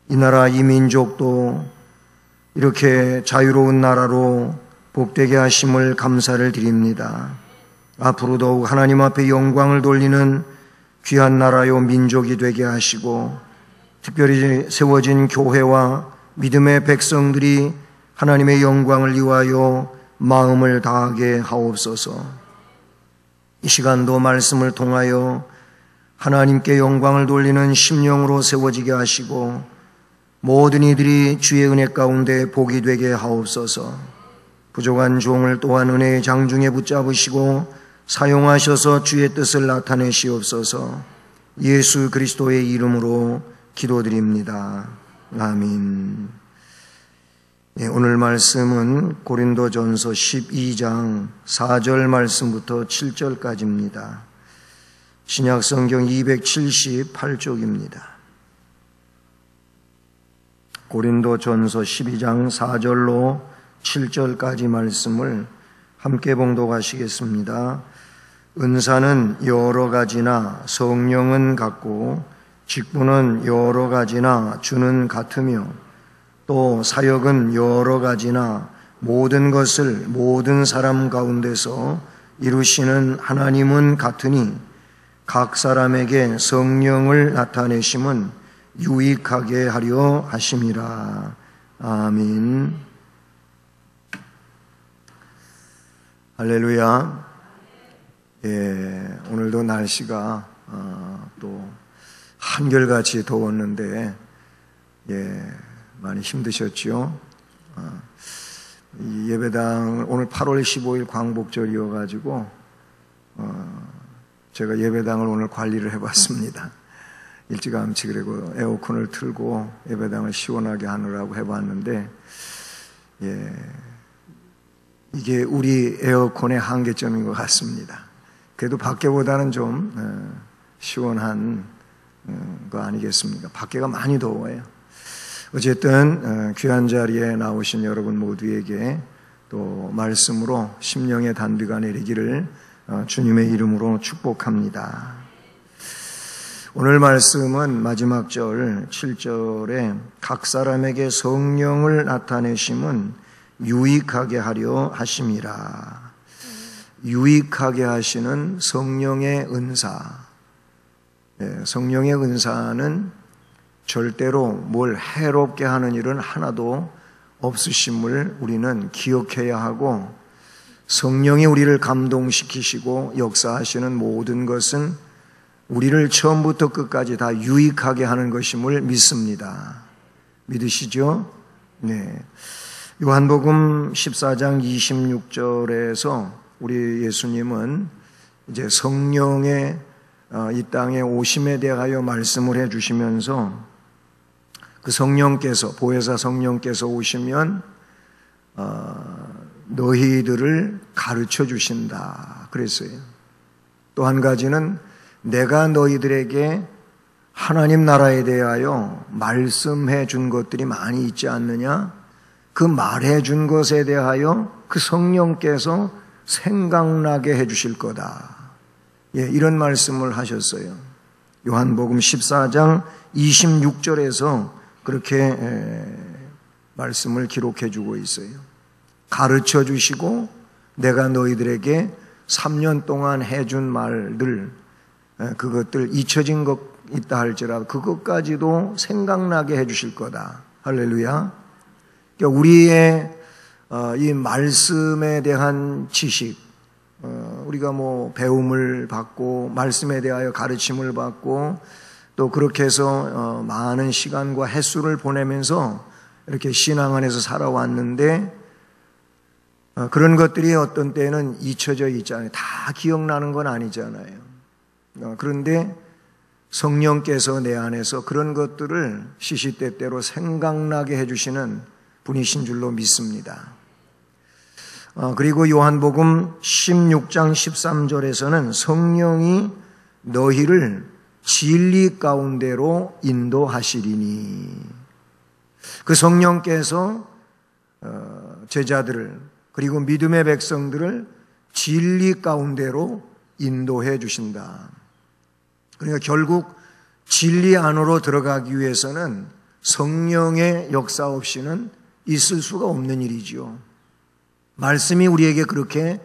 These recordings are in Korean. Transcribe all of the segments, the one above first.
이 나라 이 민족도 이렇게 자유로운 나라로 복되게 하심을 감사를 드립니다. 앞으로 더욱 하나님 앞에 영광을 돌리는 귀한 나라요 민족이 되게 하시고, 특별히 세워진 교회와 믿음의 백성들이 하나님의 영광을 위하여 마음을 다하게 하옵소서. 이 시간도 말씀을 통하여 하나님께 영광을 돌리는 심령으로 세워지게 하시고, 모든 이들이 주의 은혜 가운데 복이 되게 하옵소서. 부족한 종을 또한 은혜의 장중에 붙잡으시고 사용하셔서 주의 뜻을 나타내시옵소서. 예수 그리스도의 이름으로 기도드립니다. 아멘. 오늘 말씀은 고린도전서 12장 4절 말씀부터 7절까지입니다. 신약성경 278쪽입니다. 고린도전서 12장 4절로 7절까지 말씀을 함께 봉독하시겠습니다. 은사는 여러 가지나 성령은 같고, 직분은 여러 가지나 주는 같으며, 또 사역은 여러 가지나 모든 것을 모든 사람 가운데서 이루시는 하나님은 같으니, 각 사람에게 성령을 나타내심은 유익하게 하려 하심이라. 아멘. 할렐루야. 오늘도 날씨가 또 한결같이 더웠는데 많이 힘드셨죠? 이 예배당 오늘 8월 15일 광복절이어가지고 제가 예배당을 오늘 관리를 해봤습니다. 일찌감치 그리고 에어컨을 틀고 예배당을 시원하게 하느라고 해봤는데, 이게 우리 에어컨의 한계점인 것 같습니다. 그래도 밖에보다는 좀 시원한 거 아니겠습니까? 밖에가 많이 더워요. 어쨌든 귀한 자리에 나오신 여러분 모두에게 또 말씀으로 심령의 단비가 내리기를 주님의 이름으로 축복합니다. 오늘 말씀은 마지막 절 7절에 각 사람에게 성령을 나타내심은 유익하게 하려 하심이라. 유익하게 하시는 성령의 은사. 성령의 은사는 절대로 뭘 해롭게 하는 일은 하나도 없으심을 우리는 기억해야 하고, 성령이 우리를 감동시키시고 역사하시는 모든 것은 우리를 처음부터 끝까지 다 유익하게 하는 것임을 믿습니다. 믿으시죠? 네. 요한복음 14장 26절에서 우리 예수님은 이제 성령의 이 땅에 오심에 대하여 말씀을 해주시면서, 그 성령께서, 보혜사 성령께서 오시면 너희들을 가르쳐 주신다 그랬어요. 또 한 가지는 내가 너희들에게 하나님 나라에 대하여 말씀해 준 것들이 많이 있지 않느냐? 그 말해 준 것에 대하여 그 성령께서 생각나게 해 주실 거다. 이런 말씀을 하셨어요. 요한복음 14장 26절에서 그렇게 말씀을 기록해 주고 있어요. 가르쳐 주시고 내가 너희들에게 3년 동안 해준 말들, 그것들 잊혀진 것 있다 할지라도 그것까지도 생각나게 해주실 거다. 할렐루야. 그러니까 우리의 이 말씀에 대한 지식, 우리가 뭐 배움을 받고 말씀에 대하여 가르침을 받고 또 그렇게 해서 많은 시간과 횟수를 보내면서 이렇게 신앙 안에서 살아왔는데, 그런 것들이 어떤 때는 잊혀져 있잖아요. 다 기억나는 건 아니잖아요. 그런데 성령께서 내 안에서 그런 것들을 시시때때로 생각나게 해주시는 분이신 줄로 믿습니다. 그리고 요한복음 16장 13절에서는 성령이 너희를 진리 가운데로 인도하시리니, 그 성령께서 제자들을 그리고 믿음의 백성들을 진리 가운데로 인도해 주신다. 그러니까 결국 진리 안으로 들어가기 위해서는 성령의 역사 없이는 있을 수가 없는 일이지요. 말씀이 우리에게 그렇게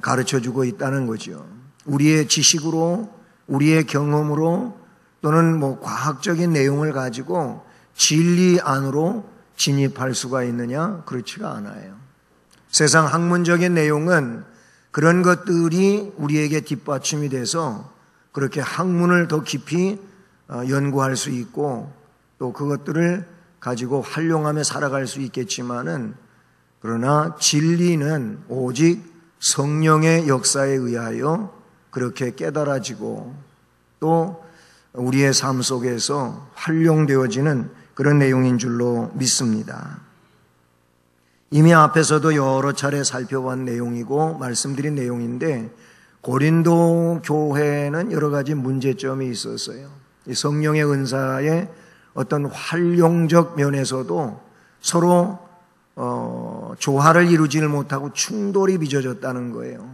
가르쳐주고 있다는 거죠. 우리의 지식으로, 우리의 경험으로 또는 과학적인 내용을 가지고 진리 안으로 진입할 수가 있느냐? 그렇지가 않아요. 세상 학문적인 내용은 그런 것들이 우리에게 뒷받침이 돼서 그렇게 학문을 더 깊이 연구할 수 있고 또 그것들을 가지고 활용하며 살아갈 수 있겠지만은 그러나 진리는 오직 성령의 역사에 의하여 그렇게 깨달아지고 또 우리의 삶 속에서 활용되어지는 그런 내용인 줄로 믿습니다. 이미 앞에서도 여러 차례 살펴본 내용이고 말씀드린 내용인데 고린도 교회는 여러 가지 문제점이 있었어요. 이 성령의 은사의 어떤 활용적 면에서도 서로 조화를 이루지를 못하고 충돌이 빚어졌다는 거예요.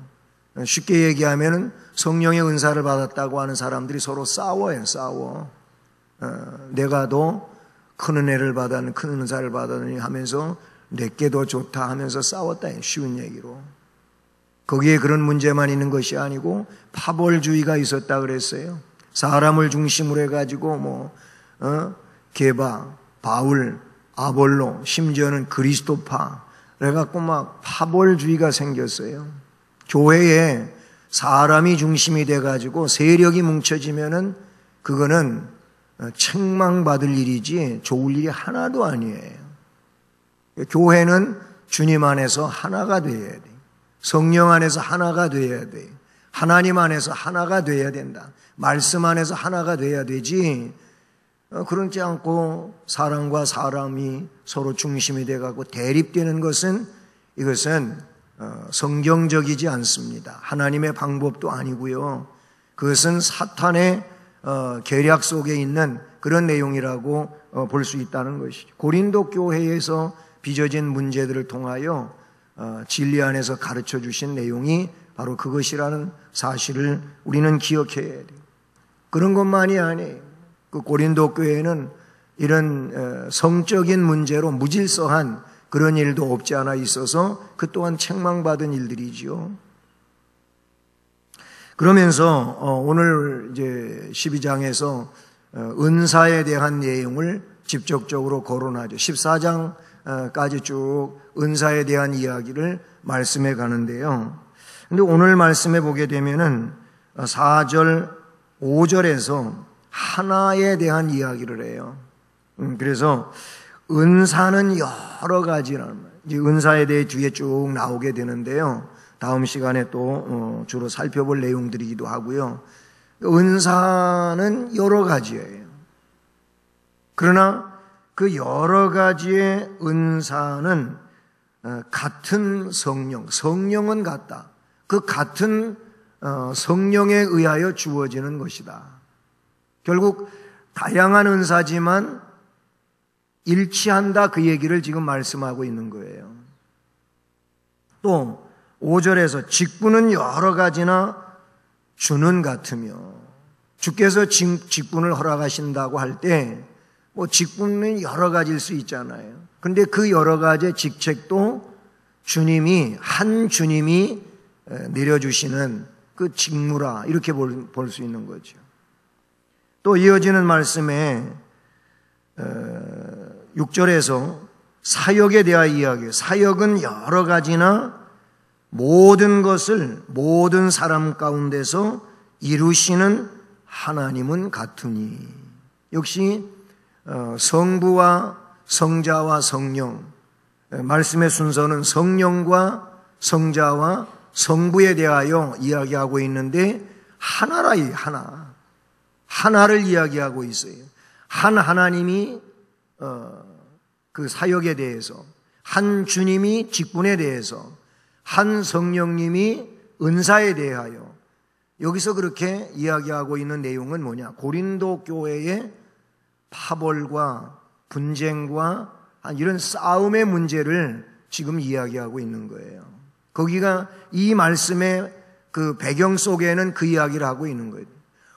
쉽게 얘기하면 성령의 은사를 받았다고 하는 사람들이 서로 싸워요. 싸워. 내가 더 큰 은혜를 받았는 큰 은사를 받았느니 하면서 내게 더 좋다 하면서 싸웠다. 쉬운 얘기로. 거기에 그런 문제만 있는 것이 아니고 파벌주의가 있었다 그랬어요. 사람을 중심으로 해가지고 게바, 바울, 아볼로, 심지어는 그리스도파 그래갖고 막 파벌주의가 생겼어요. 교회에 사람이 중심이 돼가지고 세력이 뭉쳐지면은 그거는 책망받을 일이지 좋을 일이 하나도 아니에요. 교회는 주님 안에서 하나가 되어야 돼. 성령 안에서 하나가 되어야 돼. 하나님 안에서 하나가 되어야 된다. 말씀 안에서 하나가 되어야 되지. 그렇지 않고 사람과 사람이 서로 중심이 돼가고 대립되는 것은 이것은 성경적이지 않습니다. 하나님의 방법도 아니고요. 그것은 사탄의 계략 속에 있는 그런 내용이라고 볼 수 있다는 것이죠. 고린도 교회에서 빚어진 문제들을 통하여 진리 안에서 가르쳐 주신 내용이 바로 그것이라는 사실을 우리는 기억해야 돼요. 그런 것만이 아니에요. 그 고린도 교회에는 이런 성적인 문제로 무질서한 그런 일도 없지 않아 있어서 그 또한 책망받은 일들이지요. 그러면서 오늘 이제 12장에서 은사에 대한 내용을 직접적으로 거론하죠. 14장까지 쭉 은사에 대한 이야기를 말씀해 가는데요. 근데 오늘 말씀해 보게 되면은 4절, 5절에서 하나에 대한 이야기를 해요. 그래서 은사는 여러 가지라는 말이에요. 이제 은사에 대해 뒤에 쭉 나오게 되는데요. 다음 시간에 또 주로 살펴볼 내용들이기도 하고요. 은사는 여러 가지예요. 그러나 그 여러 가지의 은사는 같은 성령은 같다. 그 같은 성령에 의하여 주어지는 것이다. 결국 다양한 은사지만 일치한다 그 얘기를 지금 말씀하고 있는 거예요. 또 5절에서 직분은 여러 가지나 주는 같으며 주께서 직분을 허락하신다고 할 때 직분은 여러 가지일 수 있잖아요. 그런데 그 여러 가지의 직책도 한 주님이 내려주시는 그 직무라 이렇게 볼 수 있는 거죠. 또 이어지는 말씀에 6절에서 사역에 대한 이야기예요. 사역은 여러 가지나 모든 것을 모든 사람 가운데서 이루시는 하나님은 같으니 역시 성부와 성자와 성령 말씀의 순서는 성령과 성자와 성부에 대하여 이야기하고 있는데 하나를 이야기하고 있어요. 한 하나님이 그 사역에 대해서 한 주님이 직분에 대해서 한 성령님이 은사에 대하여 여기서 그렇게 이야기하고 있는 내용은 뭐냐? 고린도 교회의 파벌과 분쟁과 이런 싸움의 문제를 지금 이야기하고 있는 거예요. 거기가 이 말씀의 그 배경 속에는 그 이야기를 하고 있는 거예요.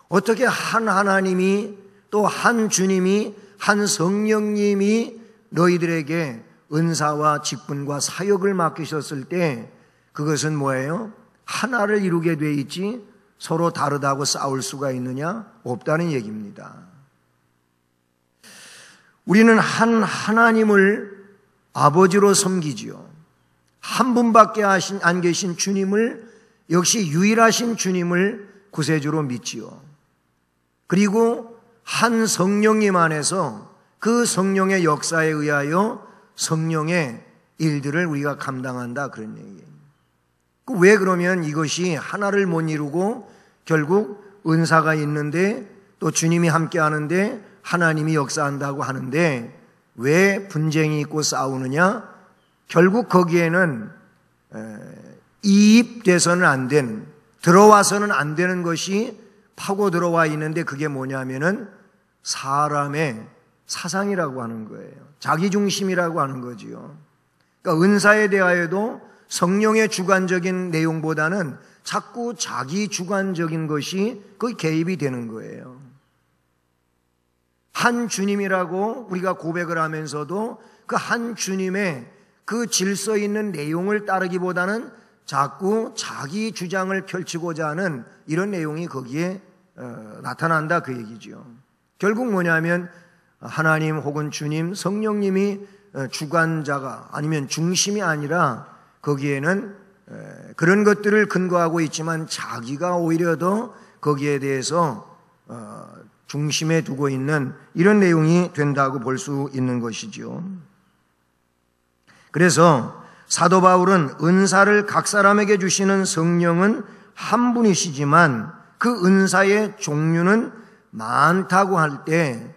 어떻게 한 하나님이 또 한 주님이, 한 성령님이 너희들에게 은사와 직분과 사역을 맡기셨을 때 그것은 뭐예요? 하나를 이루게 돼 있지 서로 다르다고 싸울 수가 있느냐? 없다는 얘기입니다. 우리는 한 하나님을 아버지로 섬기지요. 한 분밖에 안 계신 주님을, 역시 유일하신 주님을 구세주로 믿지요. 그리고 한 성령님 안에서 그 성령의 역사에 의하여 성령의 일들을 우리가 감당한다, 그런 얘기예요. 왜 그러면 이것이 하나를 못 이루고 결국 은사가 있는데 또 주님이 함께 하는데 하나님이 역사한다고 하는데 왜 분쟁이 있고 싸우느냐? 결국 거기에는 이입돼서는 안 되는, 들어와서는 안 되는 것이 파고 들어와 있는데 그게 뭐냐면은 사람의 사상이라고 하는 거예요. 자기중심이라고 하는 거지요. 그러니까 은사에 대하여도 성령의 주관적인 내용보다는 자꾸 자기 주관적인 것이 거의 개입이 되는 거예요. 한 주님이라고 우리가 고백을 하면서도 그 한 주님의 그 질서 있는 내용을 따르기보다는 자꾸 자기 주장을 펼치고자 하는 이런 내용이 거기에 나타난다, 그 얘기죠. 결국 뭐냐면 하나님 혹은 주님, 성령님이 주관자가 아니면 중심이 아니라 거기에는 그런 것들을 근거하고 있지만 자기가 오히려 더 거기에 대해서 중심에 두고 있는 이런 내용이 된다고 볼 수 있는 것이죠. 그래서 사도 바울은 은사를 각 사람에게 주시는 성령은 한 분이시지만 그 은사의 종류는 많다고 할 때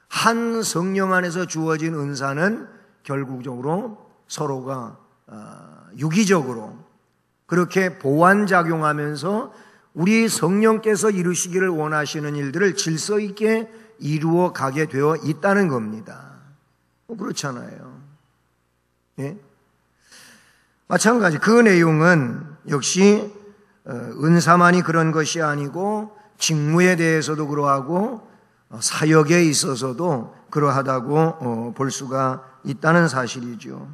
한 성령 안에서 주어진 은사는 결국적으로 서로가 유기적으로 그렇게 보완작용하면서 우리 성령께서 이루시기를 원하시는 일들을 질서 있게 이루어 가게 되어 있다는 겁니다. 그렇잖아요. 예? 마찬가지 그 내용은 역시 은사만이 그런 것이 아니고 직무에 대해서도 그러하고 사역에 있어서도 그러하다고 볼 수가 있다는 사실이죠.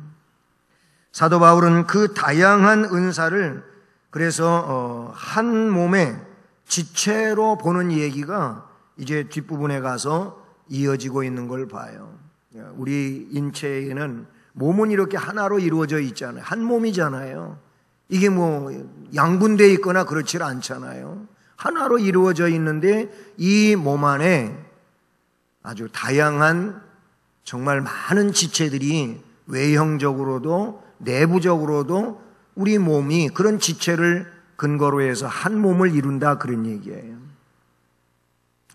사도 바울은 그 다양한 은사를 그래서 한 몸의 지체로 보는 얘기가 이제 뒷부분에 가서 이어지고 있는 걸 봐요. 우리 인체에는 몸은 이렇게 하나로 이루어져 있잖아요. 한 몸이잖아요. 이게 뭐 양분되어 있거나 그렇지 않잖아요. 하나로 이루어져 있는데 이 몸 안에 아주 다양한 정말 많은 지체들이 외형적으로도 내부적으로도 우리 몸이 그런 지체를 근거로 해서 한 몸을 이룬다, 그런 얘기예요.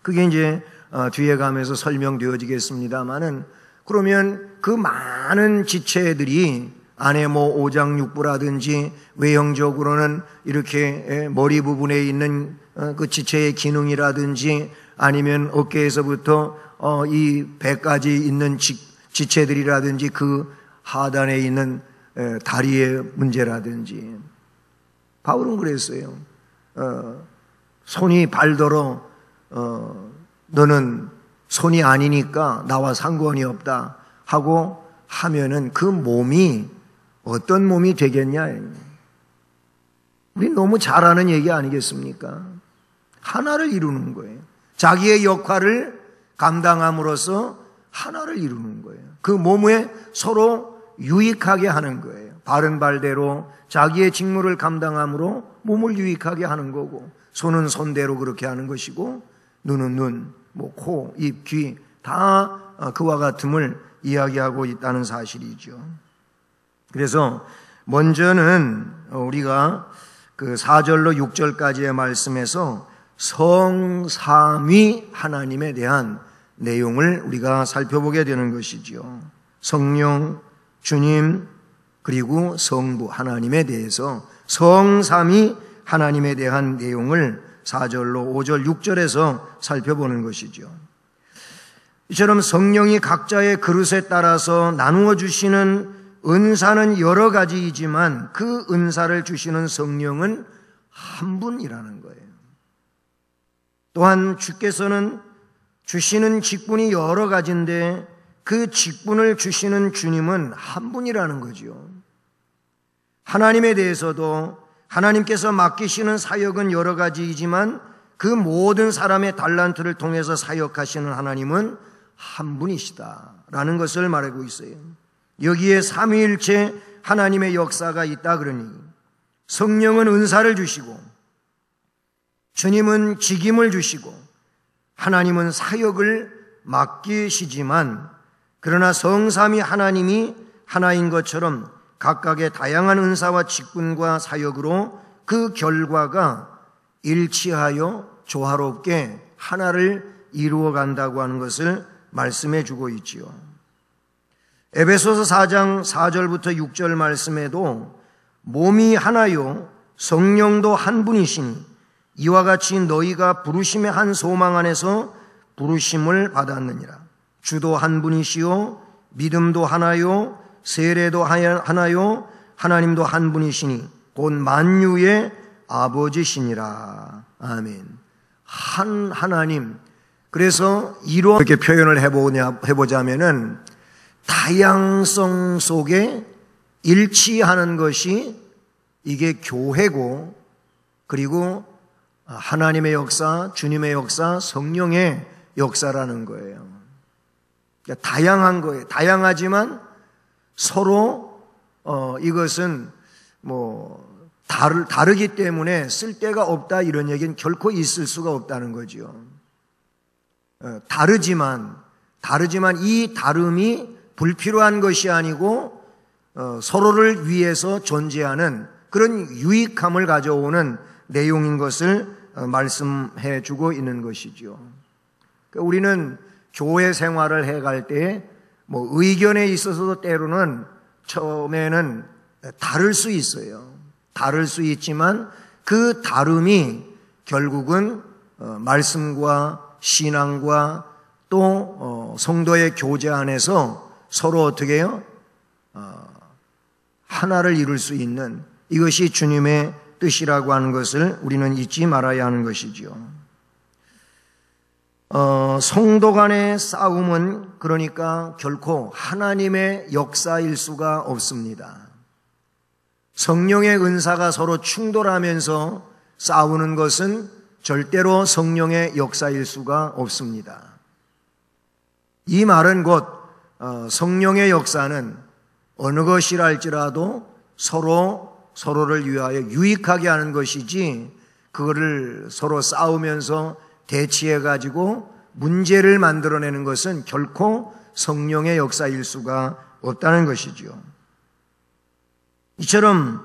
그게 이제 뒤에 가면서 설명되어지겠습니다만은 그러면 그 많은 지체들이 안에 뭐 오장육부라든지 외형적으로는 이렇게 머리 부분에 있는 그 지체의 기능이라든지 아니면 어깨에서부터 이 배까지 있는 지체들이라든지 그 하단에 있는 다리의 문제라든지 바울은 그랬어요. 손이 발더러 너는 손이 아니니까 나와 상관이 없다 하고 하면은 그 몸이 어떤 몸이 되겠냐? 우리 너무 잘 아는 얘기 아니겠습니까? 하나를 이루는 거예요. 자기의 역할을 감당함으로써 하나를 이루는 거예요. 그 몸에 서로 유익하게 하는 거예요. 발은 발대로 자기의 직무를 감당함으로 몸을 유익하게 하는 거고, 손은 손대로 그렇게 하는 것이고, 눈은 눈, 뭐 코, 입, 귀 다 그와 같음을 이야기하고 있다는 사실이죠. 그래서 먼저는 우리가 그 4절로 6절까지의 말씀에서 성삼위 하나님에 대한 내용을 우리가 살펴보게 되는 것이죠. 성령, 주님, 그리고 성부 하나님에 대해서 성삼위 하나님에 대한 내용을 4절로 5절, 6절에서 살펴보는 것이죠. 이처럼 성령이 각자의 그릇에 따라서 나누어 주시는 은사는 여러 가지이지만 그 은사를 주시는 성령은 한 분이라는 거예요. 또한 주께서는 주시는 직분이 여러 가지인데 그 직분을 주시는 주님은 한 분이라는 거죠. 하나님에 대해서도 하나님께서 맡기시는 사역은 여러 가지이지만 그 모든 사람의 달란트를 통해서 사역하시는 하나님은 한 분이시다라는 것을 말하고 있어요. 여기에 삼위일체 하나님의 역사가 있다 그러니 성령은 은사를 주시고 주님은 직임을 주시고 하나님은 사역을 맡기시지만 그러나 성삼위 하나님이 하나인 것처럼 각각의 다양한 은사와 직분과 사역으로 그 결과가 일치하여 조화롭게 하나를 이루어 간다고 하는 것을 말씀해 주고 있지요. 에베소서 4장 4절부터 6절 말씀에도 몸이 하나요 성령도 한 분이시니 이와 같이 너희가 부르심의 한 소망 안에서 부르심을 받았느니라. 주도 한 분이시요 믿음도 하나요 세례도 하나요 하나님도 한 분이시니 곧 만유의 아버지시니라. 아멘. 한 하나님. 그래서 이렇게 표현을 해보자면은 다양성 속에 일치하는 것이 이게 교회고 그리고 하나님의 역사, 주님의 역사, 성령의 역사라는 거예요. 그러니까 다양한 거예요. 다양하지만 서로 이것은 다르기 때문에 쓸데가 없다 이런 얘기는 결코 있을 수가 없다는 거죠. 다르지만 이 다름이 불필요한 것이 아니고 서로를 위해서 존재하는 그런 유익함을 가져오는 내용인 것을 말씀해 주고 있는 것이죠. 그러니까 우리는 교회 생활을 해갈 때 의견에 있어서도 때로는 처음에는 다를 수 있어요. 다를 수 있지만 그 다름이 결국은 말씀과 신앙과 또 성도의 교제 안에서 서로 어떻게 해요? 하나를 이룰 수 있는 이것이 주님의 뜻이라고 하는 것을 우리는 잊지 말아야 하는 것이죠. 성도 간의 싸움은 그러니까 결코 하나님의 역사일 수가 없습니다. 성령의 은사가 서로 충돌하면서 싸우는 것은 절대로 성령의 역사일 수가 없습니다. 이 말은 곧 성령의 역사는 어느 것이랄지라도 서로를 위하여 유익하게 하는 것이지 그거를 서로 싸우면서 대치해가지고 문제를 만들어내는 것은 결코 성령의 역사일 수가 없다는 것이죠. 이처럼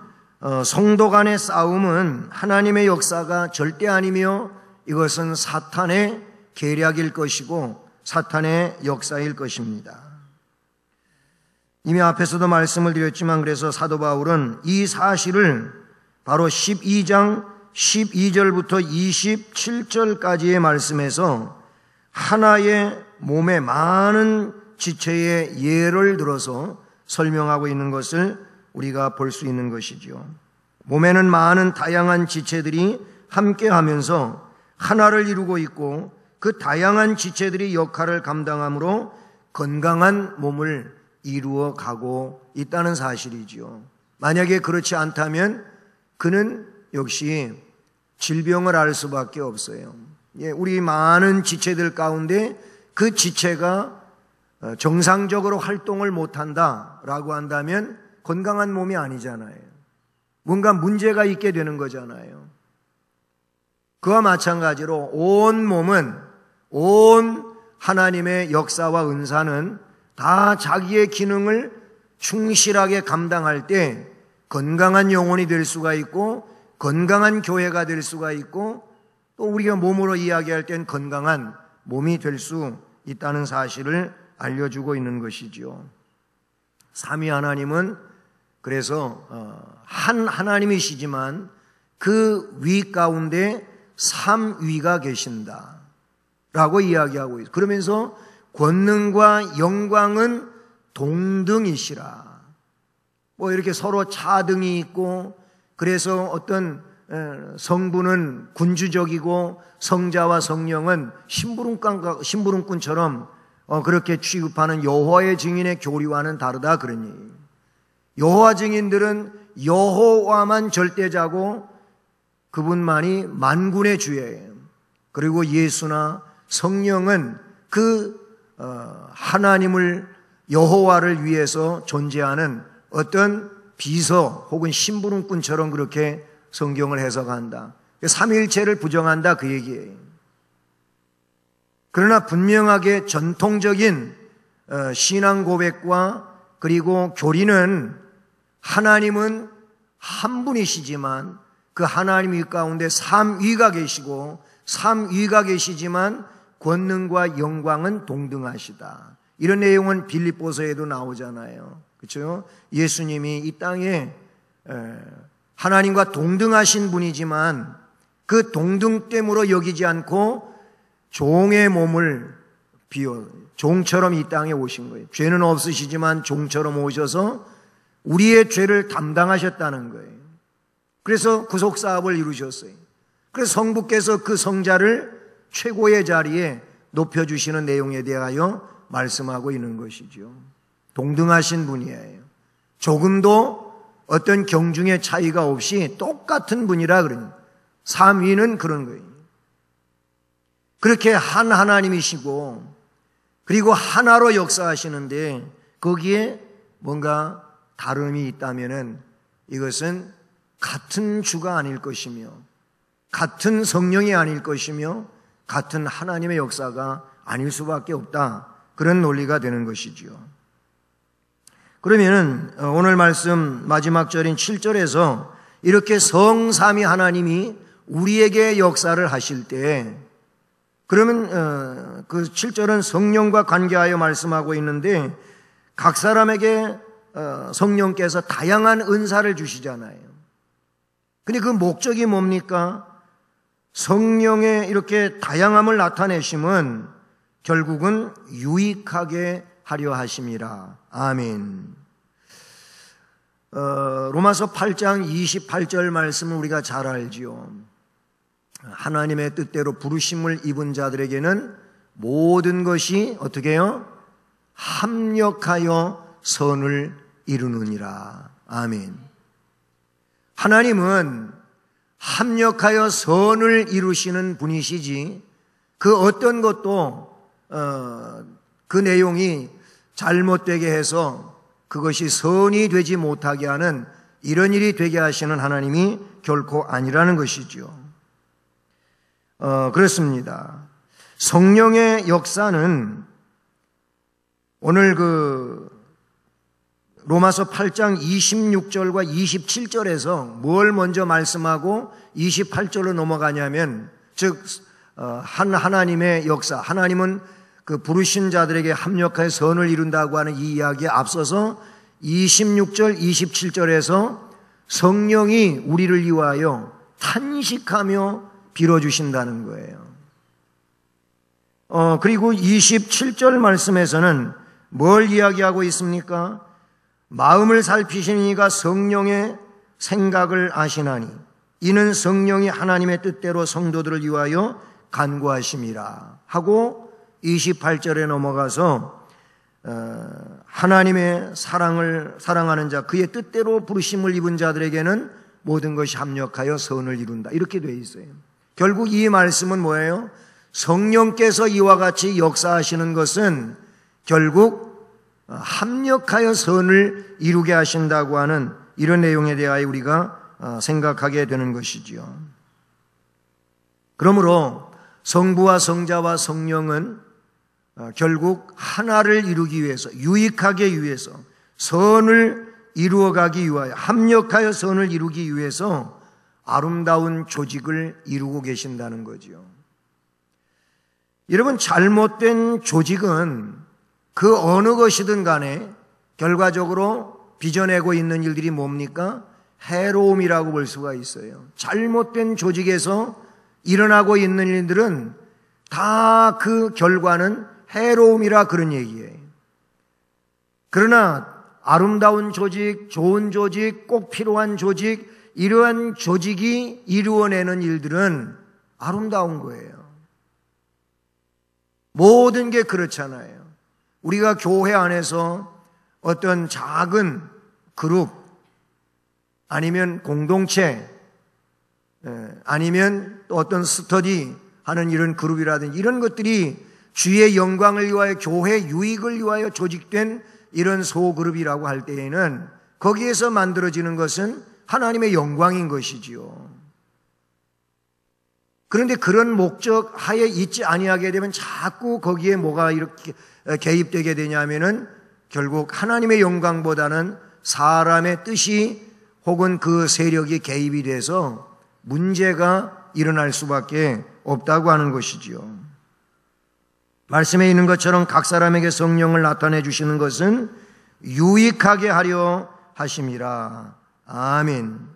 성도 간의 싸움은 하나님의 역사가 절대 아니며 이것은 사탄의 계략일 것이고 사탄의 역사일 것입니다. 이미 앞에서도 말씀을 드렸지만 그래서 사도 바울은 이 사실을 바로 12장 12절부터 27절까지의 말씀에서 하나의 몸의 많은 지체의 예를 들어서 설명하고 있는 것을 우리가 볼 수 있는 것이죠. 몸에는 많은 다양한 지체들이 함께 하면서 하나를 이루고 있고 그 다양한 지체들이 역할을 감당함으로 건강한 몸을 이루어 가고 있다는 사실이죠. 만약에 그렇지 않다면 그는 역시 질병을 앓을 수밖에 없어요. 우리 많은 지체들 가운데 그 지체가 정상적으로 활동을 못한다라고 한다면 건강한 몸이 아니잖아요. 뭔가 문제가 있게 되는 거잖아요. 그와 마찬가지로 온 몸은 온 하나님의 역사와 은사는 다 자기의 기능을 충실하게 감당할 때 건강한 영혼이 될 수가 있고 건강한 교회가 될 수가 있고 또 우리가 몸으로 이야기할 땐 건강한 몸이 될 수 있다는 사실을 알려주고 있는 것이죠. 삼위 하나님은 그래서 한 하나님이시지만 그 위 가운데 삼위가 계신다 라고 이야기하고 있어요. 그러면서 권능과 영광은 동등이시라. 이렇게 서로 차등이 있고 그래서 어떤 성부는 군주적이고 성자와 성령은 심부름꾼처럼 그렇게 취급하는 여호와의 증인의 교리와는 다르다 그런 얘기예요. 여호와 증인들은 여호와만 절대자고 그분만이 만군의 주예요. 그리고 예수나 성령은 그 하나님을 여호와를 위해서 존재하는 어떤 비서 혹은 심부름꾼처럼 그렇게 성경을 해석한다. 삼위일체를 부정한다 그 얘기예요. 그러나 분명하게 전통적인 신앙 고백과 그리고 교리는 하나님은 한 분이시지만 그 하나님 가운데 삼위가 계시고 삼위가 계시지만 권능과 영광은 동등하시다. 이런 내용은 빌립보서에도 나오잖아요. 그렇죠? 예수님이 이 땅에 하나님과 동등하신 분이지만 그 동등됨으로 여기지 않고 종의 몸을 비워 종처럼 이 땅에 오신 거예요. 죄는 없으시지만 종처럼 오셔서 우리의 죄를 담당하셨다는 거예요. 그래서 구속사업을 이루셨어요. 그래서 성부께서 그 성자를 최고의 자리에 높여주시는 내용에 대하여 말씀하고 있는 것이죠. 동등하신 분이에요. 조금도 어떤 경중의 차이가 없이 똑같은 분이라 그러니 삼위는 그런 거예요. 그렇게 한 하나님이시고 그리고 하나로 역사하시는데 거기에 뭔가 다름이 있다면은 이것은 같은 주가 아닐 것이며 같은 성령이 아닐 것이며 같은 하나님의 역사가 아닐 수밖에 없다. 그런 논리가 되는 것이지요. 그러면은 오늘 말씀 마지막 절인 7절에서 이렇게 성삼위 하나님이 우리에게 역사를 하실 때 그러면 그 7절은 성령과 관계하여 말씀하고 있는데 각 사람에게 성령께서 다양한 은사를 주시잖아요. 근데 그 목적이 뭡니까? 성령의 이렇게 다양함을 나타내심은 결국은 유익하게 하려 하심이라. 아멘. 로마서 8장 28절 말씀을 우리가 잘 알지요. 하나님의 뜻대로 부르심을 입은 자들에게는 모든 것이 어떻게 해요? 합력하여 선을 이루느니라. 아멘. 하나님은 합력하여 선을 이루시는 분이시지 그 어떤 것도 그 내용이 잘못되게 해서 그것이 선이 되지 못하게 하는 이런 일이 되게 하시는 하나님이 결코 아니라는 것이죠. 그렇습니다. 성령의 역사는 오늘 그 로마서 8장 26절과 27절에서 뭘 먼저 말씀하고 28절로 넘어가냐면 즉 하나님의 역사, 하나님은 그 부르신 자들에게 합력하여 선을 이룬다고 하는 이 이야기에 앞서서 26절, 27절에서 성령이 우리를 위하여 탄식하며 빌어주신다는 거예요. 그리고 27절 말씀에서는 뭘 이야기하고 있습니까? 마음을 살피시는 이가 성령의 생각을 아시나니 이는 성령이 하나님의 뜻대로 성도들을 위하여 간구하심이라 하고 28절에 넘어가서 하나님의 사랑하는 자 그의 뜻대로 부르심을 입은 자들에게는 모든 것이 합력하여 선을 이룬다 이렇게 되어 있어요. 결국 이 말씀은 뭐예요? 성령께서 이와 같이 역사하시는 것은 결국 합력하여 선을 이루게 하신다고 하는 이런 내용에 대하여 우리가 생각하게 되는 것이지요. 그러므로 성부와 성자와 성령은 결국 하나를 이루기 위해서 유익하게 위해서 선을 이루어가기 위하여 합력하여 선을 이루기 위해서 아름다운 조직을 이루고 계신다는 거지요. 여러분 잘못된 조직은 그 어느 것이든 간에 결과적으로 빚어내고 있는 일들이 뭡니까? 해로움이라고 볼 수가 있어요. 잘못된 조직에서 일어나고 있는 일들은 다 그 결과는 해로움이라 그런 얘기예요. 그러나 아름다운 조직, 좋은 조직, 꼭 필요한 조직 이러한 조직이 이루어내는 일들은 아름다운 거예요. 모든 게 그렇잖아요. 우리가 교회 안에서 어떤 작은 그룹, 아니면 공동체, 아니면 또 어떤 스터디 하는 이런 그룹이라든지 이런 것들이 주의 영광을 위하여, 교회 유익을 위하여 조직된 이런 소그룹이라고 할 때에는 거기에서 만들어지는 것은 하나님의 영광인 것이지요. 그런데 그런 목적 하에 있지 아니하게 되면 자꾸 거기에 뭐가 이렇게 개입되게 되냐면은 결국 하나님의 영광보다는 사람의 뜻이 혹은 그 세력이 개입이 돼서 문제가 일어날 수밖에 없다고 하는 것이지요. 말씀에 있는 것처럼 각 사람에게 성령을 나타내 주시는 것은 유익하게 하려 하심이라. 아멘.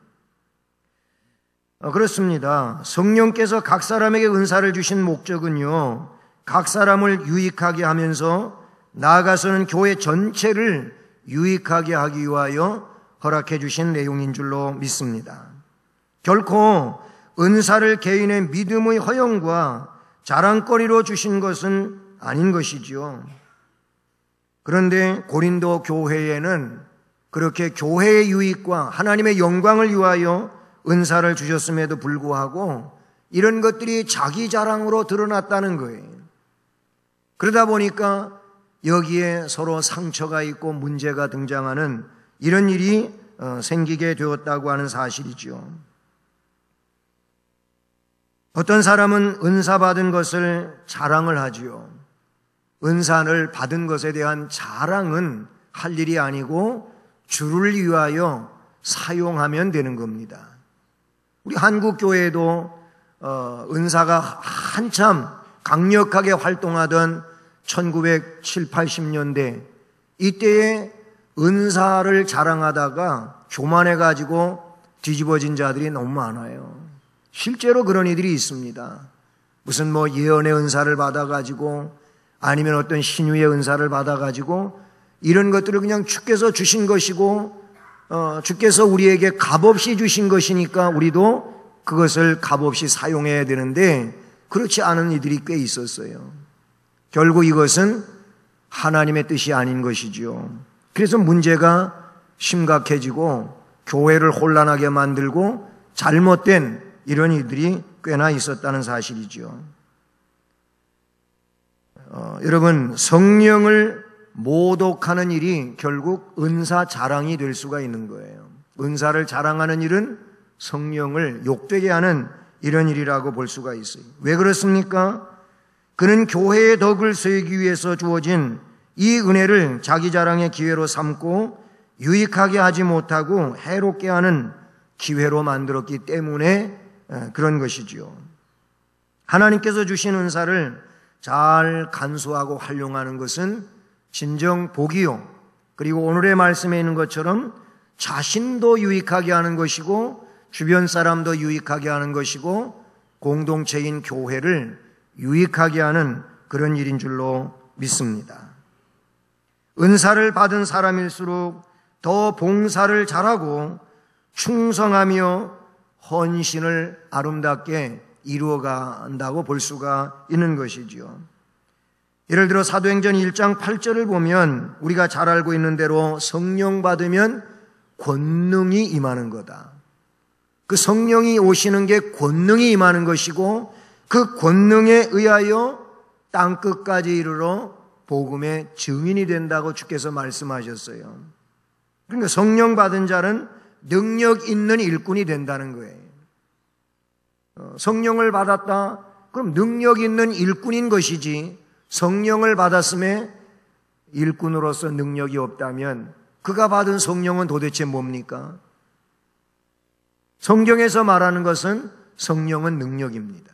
그렇습니다. 성령께서 각 사람에게 은사를 주신 목적은요, 각 사람을 유익하게 하면서 나아가서는 교회 전체를 유익하게 하기 위하여 허락해 주신 내용인 줄로 믿습니다. 결코 은사를 개인의 믿음의 허영과 자랑거리로 주신 것은 아닌 것이지요. 그런데 고린도 교회에는 그렇게 교회의 유익과 하나님의 영광을 위하여 은사를 주셨음에도 불구하고 이런 것들이 자기 자랑으로 드러났다는 거예요. 그러다 보니까 여기에 서로 상처가 있고 문제가 등장하는 이런 일이 생기게 되었다고 하는 사실이죠. 어떤 사람은 은사 받은 것을 자랑을 하지요. 은사를 받은 것에 대한 자랑은 할 일이 아니고 주를 위하여 사용하면 되는 겁니다. 우리 한국 교회도 은사가 한참 강력하게 활동하던 1970, 80년대 이때에 은사를 자랑하다가 교만해가지고 뒤집어진 자들이 너무 많아요. 실제로 그런 이들이 있습니다. 무슨 예언의 은사를 받아가지고 아니면 어떤 신유의 은사를 받아가지고 이런 것들을 그냥 주께서 주신 것이고 주께서 우리에게 값없이 주신 것이니까 우리도 그것을 값없이 사용해야 되는데 그렇지 않은 이들이 꽤 있었어요. 결국 이것은 하나님의 뜻이 아닌 것이죠. 그래서 문제가 심각해지고 교회를 혼란하게 만들고 잘못된 이런 이들이 꽤나 있었다는 사실이죠. 여러분, 성령을 모독하는 일이 결국 은사 자랑이 될 수가 있는 거예요. 은사를 자랑하는 일은 성령을 욕되게 하는 이런 일이라고 볼 수가 있어요. 왜 그렇습니까? 그는 교회의 덕을 세우기 위해서 주어진 이 은혜를 자기 자랑의 기회로 삼고 유익하게 하지 못하고 해롭게 하는 기회로 만들었기 때문에 그런 것이지요. 하나님께서 주신 은사를 잘 간수하고 활용하는 것은 진정 복이요. 그리고 오늘의 말씀에 있는 것처럼 자신도 유익하게 하는 것이고 주변 사람도 유익하게 하는 것이고 공동체인 교회를 유익하게 하는 그런 일인 줄로 믿습니다. 은사를 받은 사람일수록 더 봉사를 잘하고 충성하며 헌신을 아름답게 이루어간다고 볼 수가 있는 것이지요. 예를 들어 사도행전 1장 8절을 보면 우리가 잘 알고 있는 대로 성령 받으면 권능이 임하는 거다. 그 성령이 오시는 게 권능이 임하는 것이고 그 권능에 의하여 땅끝까지 이르러 복음의 증인이 된다고 주께서 말씀하셨어요. 그러니까 성령 받은 자는 능력 있는 일꾼이 된다는 거예요. 성령을 받았다? 그럼 능력 있는 일꾼인 것이지 성령을 받았음에 일꾼으로서 능력이 없다면 그가 받은 성령은 도대체 뭡니까? 성경에서 말하는 것은 성령은 능력입니다.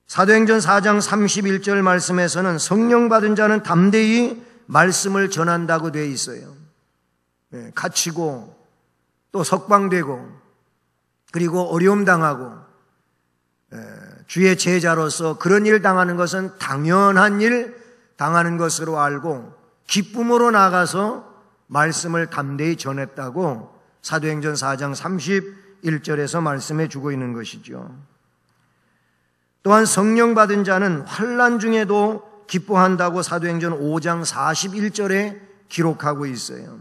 사도행전 4장 31절 말씀에서는 성령 받은 자는 담대히 말씀을 전한다고 되어 있어요. 갇히고 또 석방되고 그리고 어려움 당하고 주의 제자로서 그런 일 당하는 것은 당연한 일 당하는 것으로 알고 기쁨으로 나가서 말씀을 담대히 전했다고 사도행전 4장 31절에서 말씀해 주고 있는 것이죠. 또한 성령 받은 자는 환난 중에도 기뻐한다고 사도행전 5장 41절에 기록하고 있어요.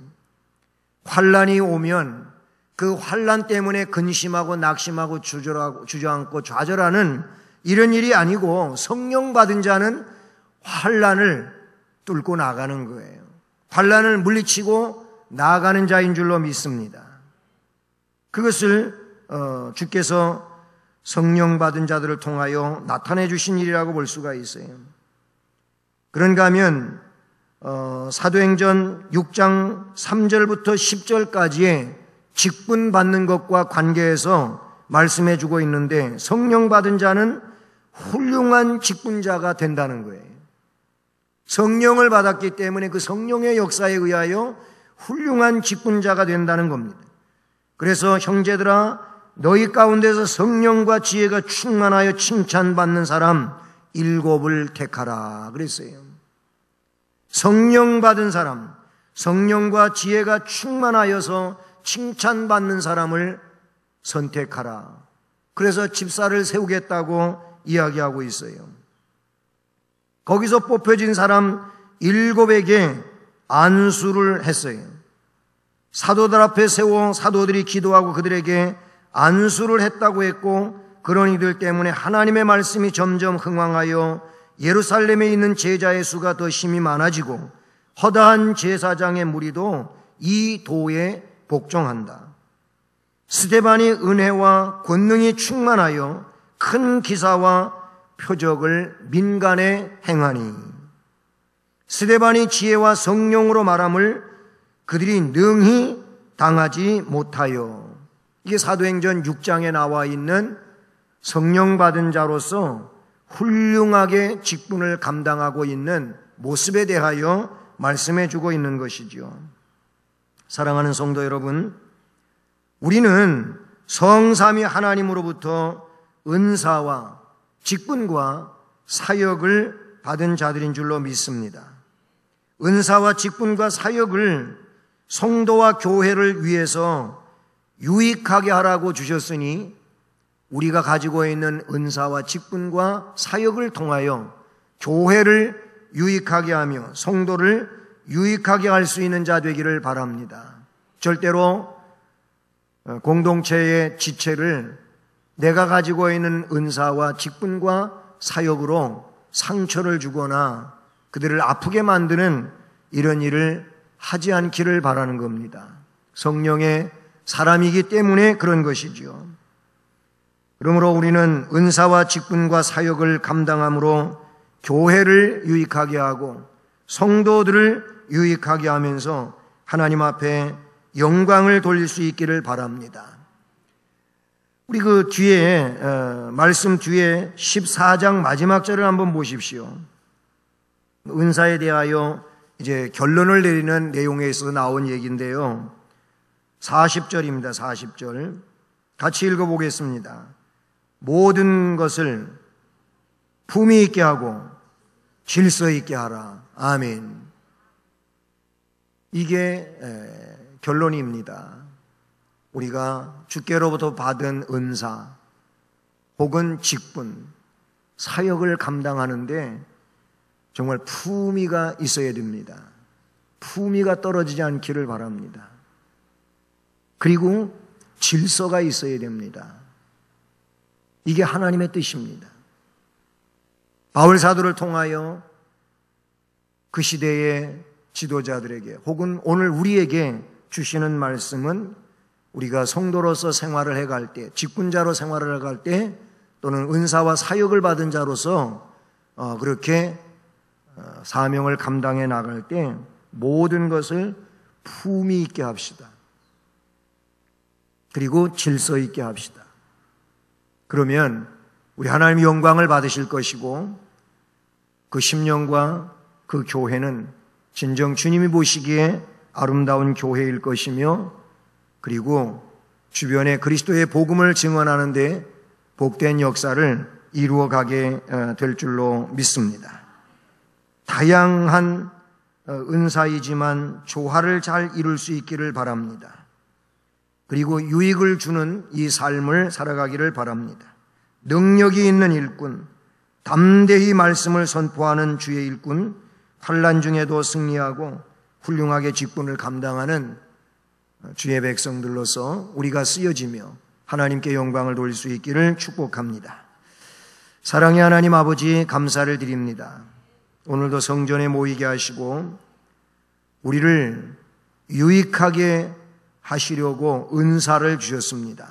환난이 오면 그 환난 때문에 근심하고 낙심하고 주저앉고 좌절하는 이런 일이 아니고 성령 받은 자는 환난을 뚫고 나가는 거예요. 환난을 물리치고 나아가는 자인 줄로 믿습니다. 그것을 주께서 성령 받은 자들을 통하여 나타내 주신 일이라고 볼 수가 있어요. 그런가 하면 사도행전 6장 3절부터 10절까지의 직분 받는 것과 관계해서 말씀해 주고 있는데, 성령 받은 자는 훌륭한 직분자가 된다는 거예요. 성령을 받았기 때문에 그 성령의 역사에 의하여 훌륭한 직분자가 된다는 겁니다. 그래서 형제들아, 너희 가운데서 성령과 지혜가 충만하여 칭찬받는 사람 7을 택하라 그랬어요. 성령 받은 사람, 성령과 지혜가 충만하여서 칭찬받는 사람을 선택하라. 그래서 집사를 세우겠다고 이야기하고 있어요. 거기서 뽑혀진 사람 7에게 안수를 했어요. 사도들 앞에 세워 사도들이 기도하고 그들에게 안수를 했다고 했고, 그런 이들 때문에 하나님의 말씀이 점점 흥왕하여 예루살렘에 있는 제자의 수가 더 심히 많아지고 허다한 제사장의 무리도 이 도에 복종한다. 스데반이 은혜와 권능이 충만하여 큰 기사와 표적을 민간에 행하니, 스데반이 지혜와 성령으로 말함을 그들이 능히 당하지 못하여. 이게 사도행전 6장에 나와 있는 성령 받은 자로서 훌륭하게 직분을 감당하고 있는 모습에 대하여 말씀해 주고 있는 것이죠. 사랑하는 성도 여러분, 우리는 성삼위 하나님으로부터 은사와 직분과 사역을 받은 자들인 줄로 믿습니다. 은사와 직분과 사역을 성도와 교회를 위해서 유익하게 하라고 주셨으니, 우리가 가지고 있는 은사와 직분과 사역을 통하여 교회를 유익하게 하며 성도를 유익하게 할 수 있는 자 되기를 바랍니다. 절대로 공동체의 지체를 내가 가지고 있는 은사와 직분과 사역으로 상처를 주거나 그들을 아프게 만드는 이런 일을 하지 않기를 바라는 겁니다. 성령의 사람이기 때문에 그런 것이지요. 그러므로 우리는 은사와 직분과 사역을 감당함으로 교회를 유익하게 하고 성도들을 유익하게 하면서 하나님 앞에 영광을 돌릴 수 있기를 바랍니다. 우리 그 뒤에 말씀 뒤에 14장 마지막 절을 한번 보십시오. 은사에 대하여 이제 결론을 내리는 내용에 있어서 나온 얘기인데요. 40절입니다. 40절 같이 읽어보겠습니다. 모든 것을 품위 있게 하고 질서 있게 하라. 아멘. 이게 결론입니다. 우리가 주께로부터 받은 은사 혹은 직분, 사역을 감당하는데 정말 품위가 있어야 됩니다. 품위가 떨어지지 않기를 바랍니다. 그리고 질서가 있어야 됩니다. 이게 하나님의 뜻입니다. 바울 사도를 통하여 그 시대의 지도자들에게 혹은 오늘 우리에게 주시는 말씀은, 우리가 성도로서 생활을 해갈 때, 직분자로 생활을 해갈 때, 또는 은사와 사역을 받은 자로서 그렇게 사명을 감당해 나갈 때 모든 것을 품위 있게 합시다. 그리고 질서 있게 합시다. 그러면 우리 하나님의 영광을 받으실 것이고, 그 심령과 그 교회는 진정 주님이 보시기에 아름다운 교회일 것이며, 그리고 주변에 그리스도의 복음을 증언하는데 복된 역사를 이루어가게 될 줄로 믿습니다. 다양한 은사이지만 조화를 잘 이룰 수 있기를 바랍니다. 그리고 유익을 주는 이 삶을 살아가기를 바랍니다. 능력이 있는 일꾼, 담대히 말씀을 선포하는 주의 일꾼, 환난 중에도 승리하고 훌륭하게 직분을 감당하는 주의 백성들로서 우리가 쓰여지며 하나님께 영광을 돌릴 수 있기를 축복합니다. 사랑의 하나님 아버지, 감사를 드립니다. 오늘도 성전에 모이게 하시고 우리를 유익하게 하시려고 은사를 주셨습니다.